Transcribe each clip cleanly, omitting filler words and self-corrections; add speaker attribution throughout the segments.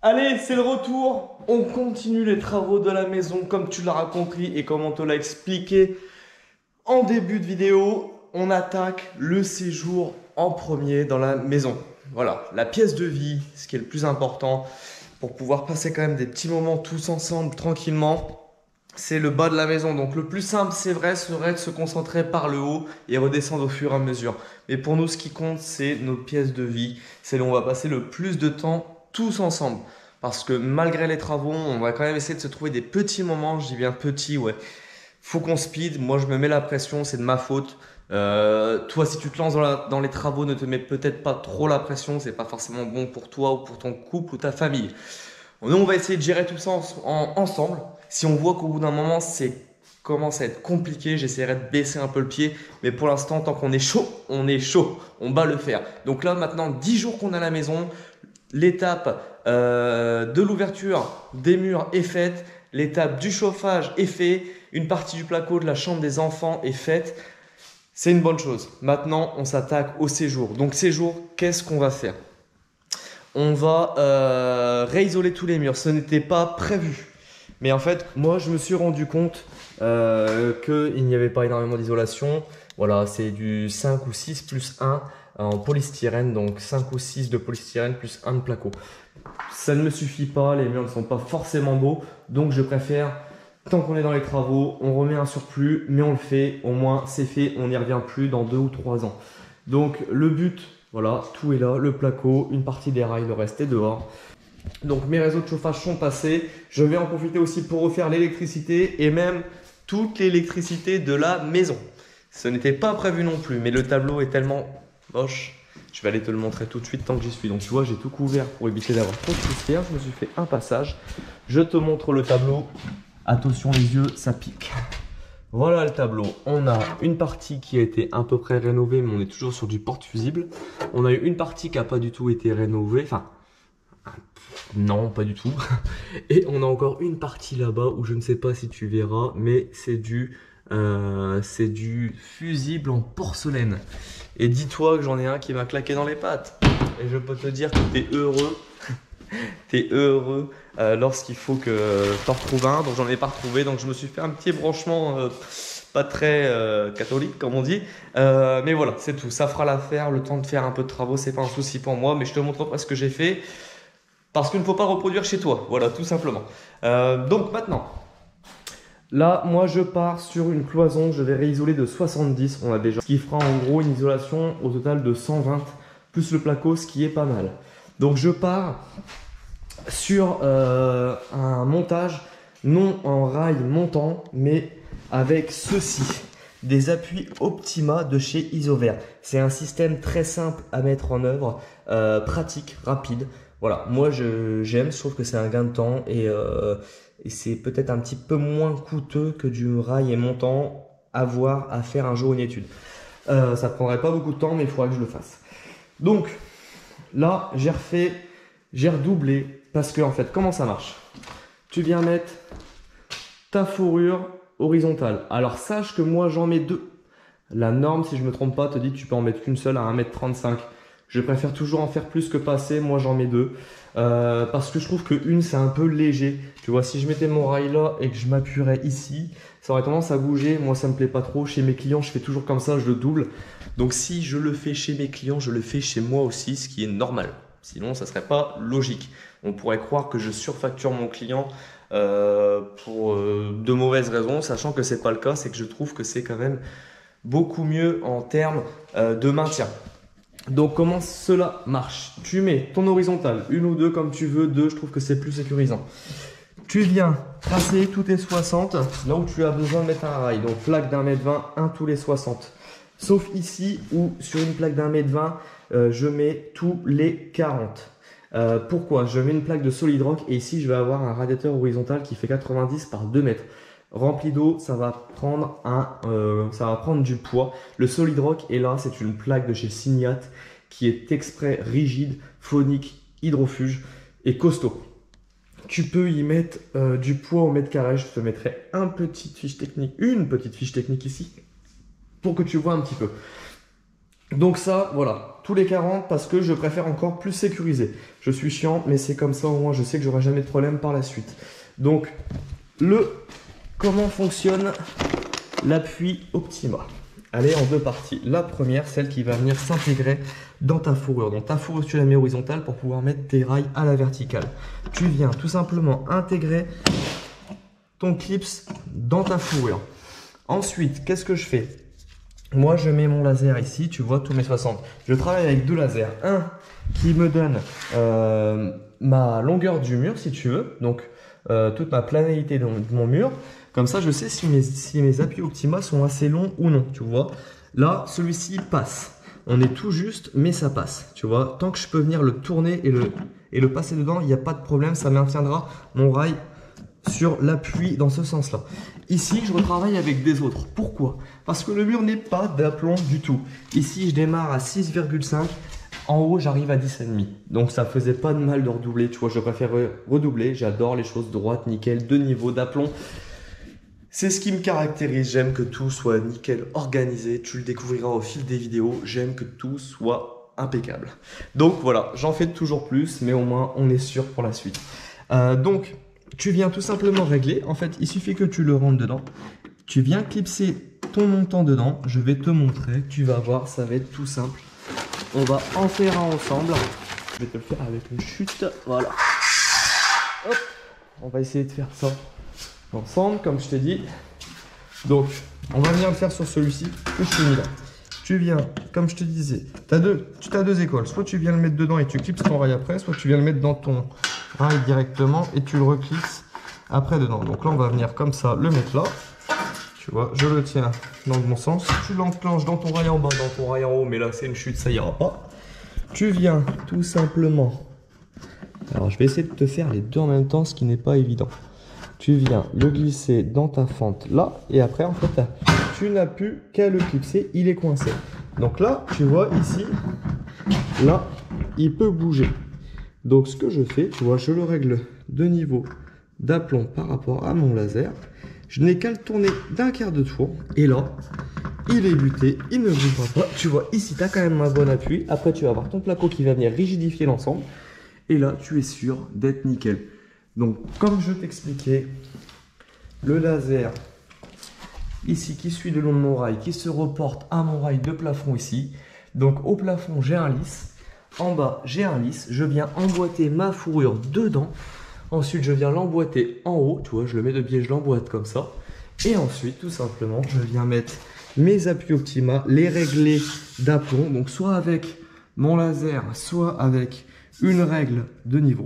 Speaker 1: Allez, c'est le retour. On continue les travaux de la maison comme tu l'as compris et comme on te l'a expliqué en début de vidéo. On attaque le séjour en premier dans la maison. Voilà, la pièce de vie, ce qui est le plus important pour pouvoir passer quand même des petits moments tous ensemble tranquillement. C'est le bas de la maison. Donc le plus simple, c'est vrai, serait de se concentrer par le haut et redescendre au fur et à mesure. Mais pour nous, ce qui compte, c'est nos pièces de vie. C'est là où on va passer le plus de temps tous ensemble. Parce que malgré les travaux, on va quand même essayer de se trouver des petits moments. Je dis bien petits, ouais. Faut qu'on speed. Moi, je me mets la pression, c'est de ma faute. Toi, si tu te lances dans les travaux, ne te mets peut-être pas trop la pression. C'est pas forcément bon pour toi ou pour ton couple ou ta famille. Nous, on va essayer de gérer tout ça ensemble. Si on voit qu'au bout d'un moment, c'est commence à être compliqué, j'essaierai de baisser un peu le pied. Mais pour l'instant, tant qu'on est chaud, on est chaud. On va le faire. Donc là, maintenant, 10 jours qu'on est à la maison, l'étape de l'ouverture des murs est faite. L'étape du chauffage est faite. Une partie du placo de la chambre des enfants est faite. C'est une bonne chose. Maintenant, on s'attaque au séjour. Donc, séjour, qu'est-ce qu'on va faire? On va réisoler tous les murs. Ce n'était pas prévu. Mais en fait, moi, je me suis rendu compte qu'il n'y avait pas énormément d'isolation. Voilà, c'est du 5 ou 6 plus 1 en polystyrène. Donc 5 ou 6 de polystyrène plus 1 de placo. Ça ne me suffit pas. Les murs ne sont pas forcément beaux. Donc je préfère, tant qu'on est dans les travaux, on remet un surplus. Mais on le fait. Au moins, c'est fait. On n'y revient plus dans 2 ou 3 ans. Donc le but, voilà, tout est là. Le placo, une partie des rails, le reste est dehors. Donc mes réseaux de chauffage sont passés. Je vais en profiter aussi pour refaire l'électricité et même toute l'électricité de la maison. Ce n'était pas prévu non plus, mais le tableau est tellement moche. Je vais aller te le montrer tout de suite tant que j'y suis. Donc tu vois, j'ai tout couvert pour éviter d'avoir trop de poussière. Je me suis fait un passage. Je te montre le tableau. Attention les yeux, ça pique. Voilà le tableau. On a une partie qui a été à peu près rénovée, mais on est toujours sur du porte-fusible. On a eu une partie qui n'a pas du tout été rénovée. Enfin, non, pas du tout. Et on a encore une partie là-bas où je ne sais pas si tu verras, mais c'est du fusible en porcelaine. Et dis-toi que j'en ai un qui m'a claqué dans les pattes. Et je peux te dire que tu es heureux. T'es heureux lorsqu'il faut que tu en retrouves un. Donc j'en ai pas retrouvé. Donc je me suis fait un petit branchement pas très catholique comme on dit. Mais voilà, c'est tout. Ça fera l'affaire. Le temps de faire un peu de travaux, c'est pas un souci pour moi. Mais je te montrerai ce que j'ai fait. Parce qu'il ne faut pas reproduire chez toi. Voilà, tout simplement. Donc maintenant, là, moi, je pars sur une cloison. Je vais réisoler de 70. On a déjà. Ce qui fera en gros une isolation au total de 120 plus le placo, ce qui est pas mal. Donc je pars sur un montage non en rail montant, mais avec ceci. Des appuis Optima de chez Isover. C'est un système très simple à mettre en œuvre, pratique, rapide. Voilà, moi j'aime, je trouve que c'est un gain de temps et c'est peut-être un petit peu moins coûteux que du rail et montant à faire un jour une étude. Ça prendrait pas beaucoup de temps, mais il faudra que je le fasse. Donc là, j'ai redoublé parce que en fait, comment ça marche? Tu viens mettre ta fourrure horizontale. Alors sache que moi j'en mets deux. La norme, si je ne me trompe pas, te dit que tu peux en mettre qu'une seule à 1,35 m. Je préfère toujours en faire plus que pas assez. Moi, j'en mets deux. Parce que je trouve que une, c'est un peu léger. Tu vois, si je mettais mon rail là et que je m'appuierais ici, ça aurait tendance à bouger. Moi, ça me plaît pas trop. Chez mes clients, je fais toujours comme ça, je le double. Donc, si je le fais chez mes clients, je le fais chez moi aussi, ce qui est normal. Sinon, ça serait pas logique. On pourrait croire que je surfacture mon client pour de mauvaises raisons, sachant que c'est pas le cas. C'est que je trouve que c'est quand même beaucoup mieux en termes de maintien. Donc comment cela marche? Tu mets ton horizontale, une ou deux comme tu veux, deux, je trouve que c'est plus sécurisant. Tu viens tracer tous tes 60, là où tu as besoin de mettre un rail. Donc plaque d'1,20 m, un tous les 60. Sauf ici où sur une plaque d'1,20 m, je mets tous les 40. Pourquoi? Je mets une plaque de solid rock et ici je vais avoir un radiateur horizontal qui fait 90 par 2 mètres. Rempli d'eau, ça va prendre du poids. Le solid rock est là, c'est une plaque de chez Signat qui est exprès rigide, phonique, hydrofuge et costaud. Tu peux y mettre du poids au mètre carré. Je te mettrai une petite fiche technique ici pour que tu vois un petit peu. Donc ça, voilà, tous les 40 parce que je préfère encore plus sécuriser. Je suis chiant, mais c'est comme ça au moins je sais que j'aurai jamais de problème par la suite. Donc, comment fonctionne l'appui Optima? Allez, en deux parties. La première, celle qui va venir s'intégrer dans ta fourrure. Donc ta fourrure, tu la mets horizontale pour pouvoir mettre tes rails à la verticale. Tu viens tout simplement intégrer ton clips dans ta fourrure. Ensuite, qu'est-ce que je fais? Moi, je mets mon laser ici, tu vois, tous mes 60. Je travaille avec deux lasers. Un qui me donne ma longueur du mur, si tu veux. Donc, toute ma planalité de mon mur. Comme ça, je sais si mes appuis Optima sont assez longs ou non, tu vois. Là, celui-ci passe. On est tout juste, mais ça passe, tu vois. Tant que je peux venir le tourner et le passer dedans, il n'y a pas de problème. Ça maintiendra mon rail sur l'appui dans ce sens-là. Ici, je retravaille avec des autres. Pourquoi? Parce que le mur n'est pas d'aplomb du tout. Ici, je démarre à 6,5. En haut, j'arrive à 10,5. Donc, ça faisait pas de mal de redoubler. Tu vois, je préfère redoubler. J'adore les choses droites, nickel, de niveau d'aplomb. C'est ce qui me caractérise. J'aime que tout soit nickel, organisé. Tu le découvriras au fil des vidéos. J'aime que tout soit impeccable. Donc, voilà, j'en fais toujours plus, mais au moins, on est sûr pour la suite. Donc, tu viens tout simplement régler. En fait, il suffit que tu le rentres dedans. Tu viens clipser ton montant dedans. Je vais te montrer. Tu vas voir, ça va être tout simple. On va en faire un ensemble. Je vais te le faire avec une chute. Voilà. Hop. On va essayer de faire ça ensemble, comme je t'ai dit. Donc, on va venir le faire sur celui-ci que je t'ai mis là. Tu viens, comme je te disais, tu as deux écoles. Soit tu viens le mettre dedans et tu clipses ton rail après, soit tu viens le mettre dans ton rail directement et tu le reclipses après dedans. Donc là, on va venir comme ça le mettre là. Tu vois, je le tiens dans le bon sens. Tu l'enclenches dans ton rail en bas, dans ton rail en haut, mais là, c'est une chute, ça ira pas. Tu viens tout simplement. Alors, je vais essayer de te faire les deux en même temps, ce qui n'est pas évident. Tu viens le glisser dans ta fente là, et après, en fait, tu n'as plus qu'à le clipser, il est coincé. Donc là, tu vois ici, là, il peut bouger. Donc, ce que je fais, tu vois, je le règle de niveau d'aplomb par rapport à mon laser. Je n'ai qu'à le tourner d'un quart de tour. Et là, il est buté, il ne bougera pas. Tu vois, ici, tu as quand même un bon appui. Après, tu vas avoir ton placo qui va venir rigidifier l'ensemble. Et là, tu es sûr d'être nickel. Donc, comme je t'expliquais, le laser, ici, qui suit le long de mon rail, qui se reporte à mon rail de plafond ici. Donc, au plafond, j'ai un lisse. En bas, j'ai un lisse. Je viens emboîter ma fourrure dedans. Ensuite, je viens l'emboîter en haut. Tu vois, je le mets de biais, je l'emboîte comme ça. Et ensuite, tout simplement, je viens mettre mes appuis Optima, les régler d'aplomb. Donc, soit avec mon laser, soit avec une règle de niveau.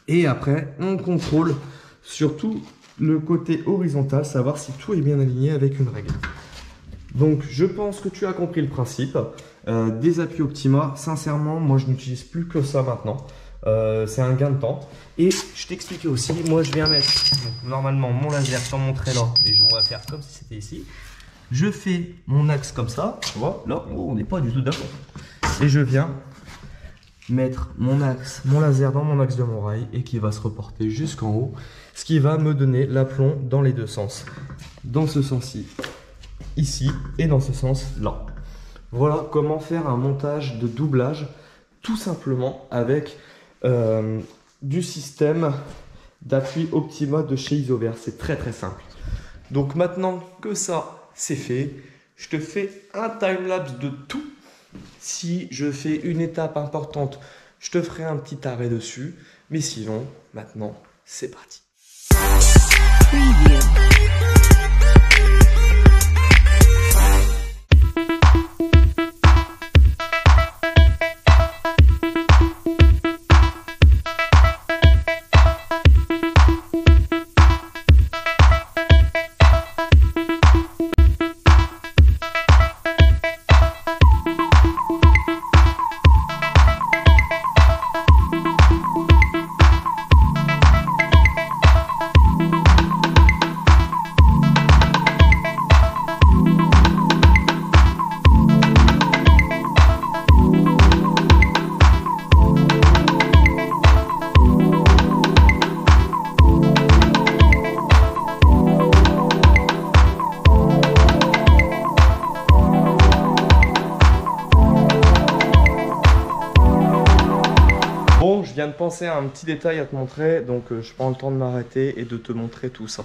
Speaker 1: Et après, on contrôle surtout le côté horizontal, savoir si tout est bien aligné avec une règle. Donc, je pense que tu as compris le principe. Des appuis Optima, sincèrement, moi, je n'utilise plus que ça maintenant. C'est un gain de temps. Et je t'expliquais aussi, moi je viens mettre donc, normalement mon laser sur mon trait là, et on va faire comme si c'était ici. Je fais mon axe comme ça, tu vois, là on n'est pas du tout d'accord. Et je viens mettre mon laser dans mon axe de mon rail et qui va se reporter jusqu'en haut, ce qui va me donner l'aplomb dans les deux sens. Dans ce sens-ci, ici, et dans ce sens là. Voilà comment faire un montage de doublage, tout simplement avec du système d'appui Optima de chez Isover. C'est très très simple. Donc maintenant que ça c'est fait, je te fais un timelapse de tout. Si je fais une étape importante, je te ferai un petit arrêt dessus. Mais sinon, maintenant, c'est parti. de penser à un petit détail à te montrer, donc je prends le temps de m'arrêter et de te montrer tout ça.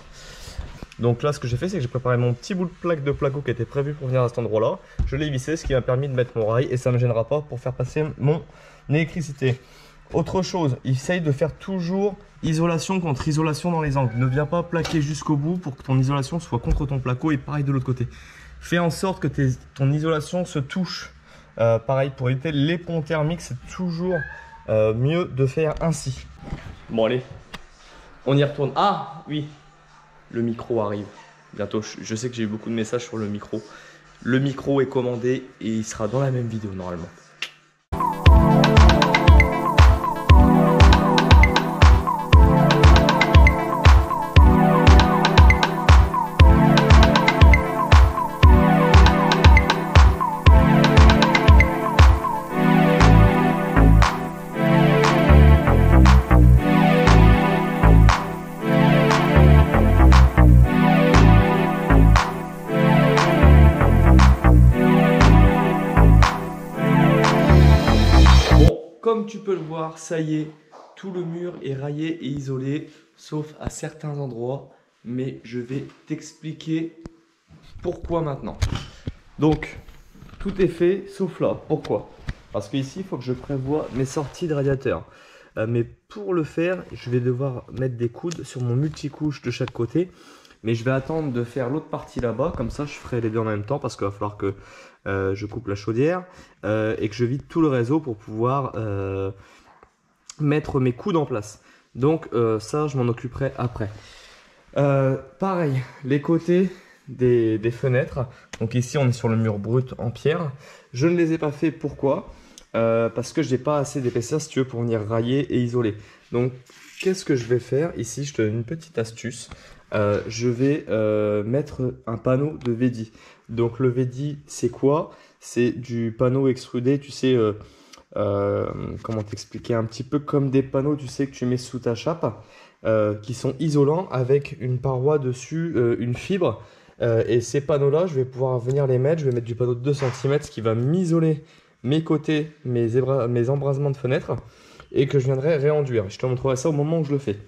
Speaker 1: Donc là, ce que j'ai fait, c'est que j'ai préparé mon petit bout de plaque de placo qui était prévu pour venir à cet endroit-là. Je l'ai vissé, ce qui m'a permis de mettre mon rail et ça ne me gênera pas pour faire passer mon électricité. Autre chose, essaye de faire toujours isolation contre isolation dans les angles. Ne viens pas plaquer jusqu'au bout pour que ton isolation soit contre ton placo et pareil de l'autre côté. Fais en sorte que ton isolation se touche. Pareil, pour éviter les ponts thermiques, c'est toujours mieux de faire ainsi. Bon allez, on y retourne. Ah oui, le micro arrive bientôt. Je sais que j'ai eu beaucoup de messages sur le micro. Le micro est commandé et il sera dans la même vidéo normalement. Comme tu peux le voir, ça y est, tout le mur est raillé et isolé, sauf à certains endroits. Mais je vais t'expliquer pourquoi maintenant. Donc, tout est fait, sauf là. Pourquoi? Parce qu'ici, il faut que je prévoie mes sorties de radiateur. Mais pour le faire, je vais devoir mettre des coudes sur mon multicouche de chaque côté. Mais je vais attendre de faire l'autre partie là-bas, comme ça je ferai les deux en même temps parce qu'il va falloir que je coupe la chaudière et que je vide tout le réseau pour pouvoir mettre mes coudes en place. Donc ça je m'en occuperai après. Pareil, les côtés des fenêtres. Donc ici on est sur le mur brut en pierre. Je ne les ai pas fait, pourquoi? Parce que je n'ai pas assez d'épaisseur si tu veux pour venir railler et isoler. Donc qu'est-ce que je vais faire? Ici je te donne une petite astuce. Je vais mettre un panneau de Vedi. Donc le Vedi c'est quoi? C'est du panneau extrudé, tu sais, comment t'expliquer, un petit peu comme des panneaux, tu sais, que tu mets sous ta chape, qui sont isolants avec une paroi dessus, une fibre. Et ces panneaux là je vais pouvoir venir les mettre, je vais mettre du panneau de 2 cm, ce qui va m'isoler mes côtés, mes embrasements de fenêtre, et que je viendrai réenduire. Je te montrerai ça au moment où je le fais.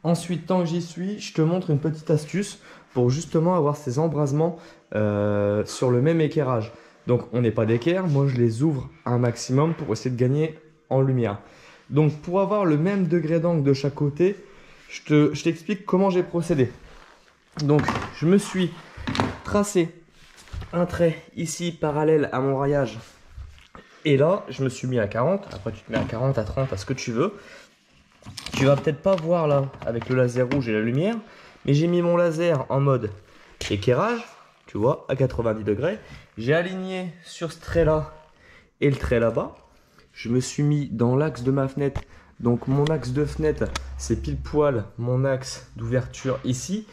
Speaker 1: Ensuite, tant que j'y suis, je te montre une petite astuce pour justement avoir ces embrasements sur le même équerrage. Donc on n'est pas d'équerre, moi je les ouvre un maximum pour essayer de gagner en lumière. Donc pour avoir le même degré d'angle de chaque côté, je t'explique comment j'ai procédé. Donc je me suis tracé un trait ici parallèle à mon raillage. Et là, je me suis mis à 40. Après tu te mets à 40, à 30, à ce que tu veux. Tu vas peut-être pas voir là avec le laser rouge et la lumière, mais j'ai mis mon laser en mode équerrage, tu vois, à 90 degrés. J'ai aligné sur ce trait là et le trait là-bas. Je me suis mis dans l'axe de ma fenêtre. Donc mon axe de fenêtre, c'est pile poil mon axe d'ouverture ici.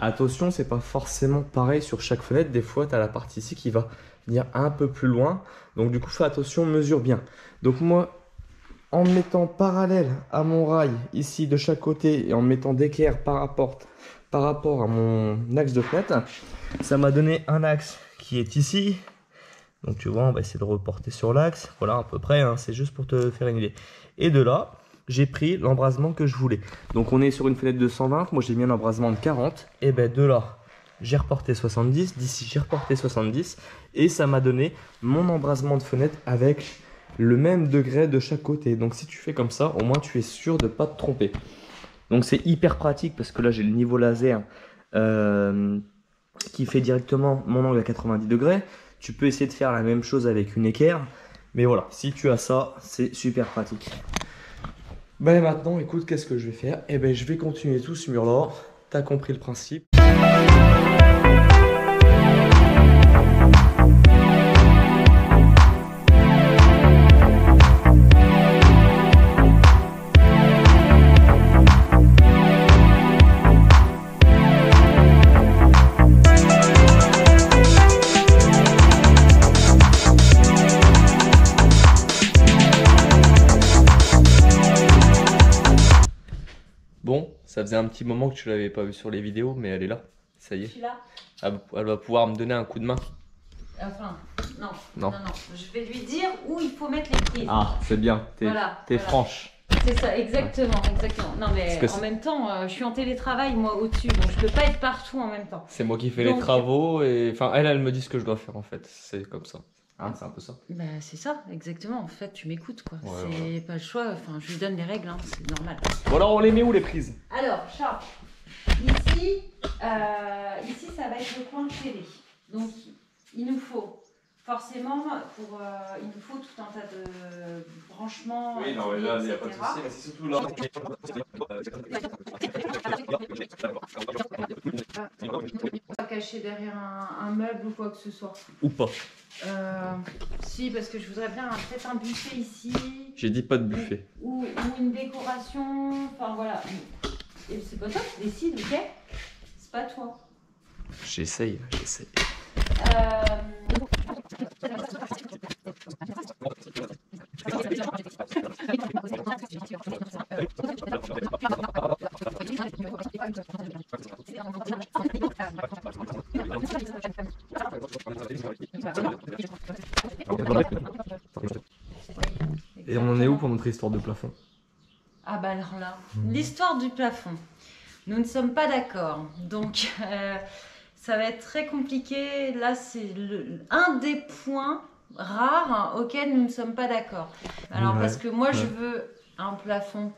Speaker 1: Attention, c'est pas forcément pareil sur chaque fenêtre. Des fois, tu as la partie ici qui va venir un peu plus loin. Donc du coup, fais attention, mesure bien. Donc moi, en me mettant parallèle à mon rail ici de chaque côté et en me mettant d'équerre par rapport à mon axe de fenêtre, ça m'a donné un axe qui est ici. Donc tu vois, on va essayer de reporter sur l'axe. Voilà à peu près, hein, c'est juste pour te faire une idée. Et de là, j'ai pris l'embrasement que je voulais. Donc on est sur une fenêtre de 120, moi j'ai mis un embrasement de 40. Et ben de là, j'ai reporté 70, d'ici j'ai reporté 70. Et ça m'a donné mon embrasement de fenêtre avec le même degré de chaque côté. Donc si tu fais comme ça, au moins tu es sûr de ne pas te tromper. Donc c'est hyper pratique parce que là j'ai le niveau laser qui fait directement mon angle à 90 degrés. Tu peux essayer de faire la même chose avec une équerre. Mais voilà, si tu as ça, c'est super pratique. Ben maintenant, écoute, qu'est-ce que je vais faire? Eh ben je vais continuer tout ce mur-là. Tu as compris le principe. Bon, ça faisait un petit moment que tu l'avais pas vue sur les vidéos, mais elle est là, ça y est.
Speaker 2: Je suis là.
Speaker 1: Elle va pouvoir me donner un coup de main.
Speaker 2: Enfin, non.
Speaker 1: Non.
Speaker 2: Je vais lui dire où il faut mettre les pieds.
Speaker 1: Ah, c'est bien, t'es
Speaker 2: voilà.
Speaker 1: franche.
Speaker 2: C'est ça, exactement, exactement. Non mais en même temps, je suis en télétravail moi au-dessus, donc je peux pas être partout en même temps.
Speaker 1: C'est moi qui fais
Speaker 2: Donc,
Speaker 1: les travaux et enfin elle me dit ce que je dois faire en fait. C'est comme ça. Hein, c'est un peu ça.
Speaker 2: Bah, c'est ça, exactement. En fait, tu m'écoutes quoi.
Speaker 1: Ouais,
Speaker 2: c'est
Speaker 1: ouais.
Speaker 2: pas le choix. Enfin, je lui donne les règles, hein, c'est normal.
Speaker 1: Bon alors on les met où les prises?
Speaker 2: Alors, chat. Ici, ici, ça va être le coin de télé. Donc, il nous faut forcément il nous faut tout un tas de branchements.
Speaker 1: Oui, non, mais là, il n'y a pas de souci, mais c'est surtout là.
Speaker 2: Pas caché derrière un meuble ou quoi que ce soit.
Speaker 1: Ou pas.
Speaker 2: Si, parce que je voudrais bien peut-être un buffet ici.
Speaker 1: J'ai dit pas de buffet.
Speaker 2: Ou une décoration. Enfin voilà. Et c'est pas toi qui décide, ok? C'est pas toi.
Speaker 1: J'essaye. Et on en est où pour notre histoire de plafond?
Speaker 2: Ah bah alors là, l'histoire du plafond. Nous ne sommes pas d'accord. Donc ça va être très compliqué. Là, c'est un des points rares auxquels nous ne sommes pas d'accord. Alors parce que moi, je veux un plafond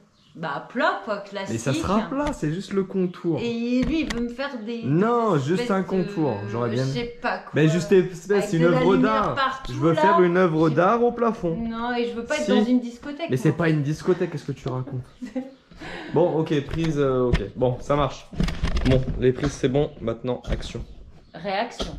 Speaker 2: plat, quoi, classique.
Speaker 1: Mais ça sera plat, c'est juste le contour.
Speaker 2: Et lui, il veut me faire des...
Speaker 1: Non,
Speaker 2: des
Speaker 1: juste un contour. J'aurais bien...
Speaker 2: Je sais pas quoi.
Speaker 1: Mais juste espèce, une œuvre d'art. Je veux faire une œuvre d'art au plafond.
Speaker 2: Non, et je veux pas être dans une discothèque.
Speaker 1: Mais c'est pas une discothèque, qu'est-ce que tu racontes? Bon, ok, prise, ok. Bon, ça marche. Bon, les prises, c'est bon. Maintenant, action.
Speaker 2: Réaction.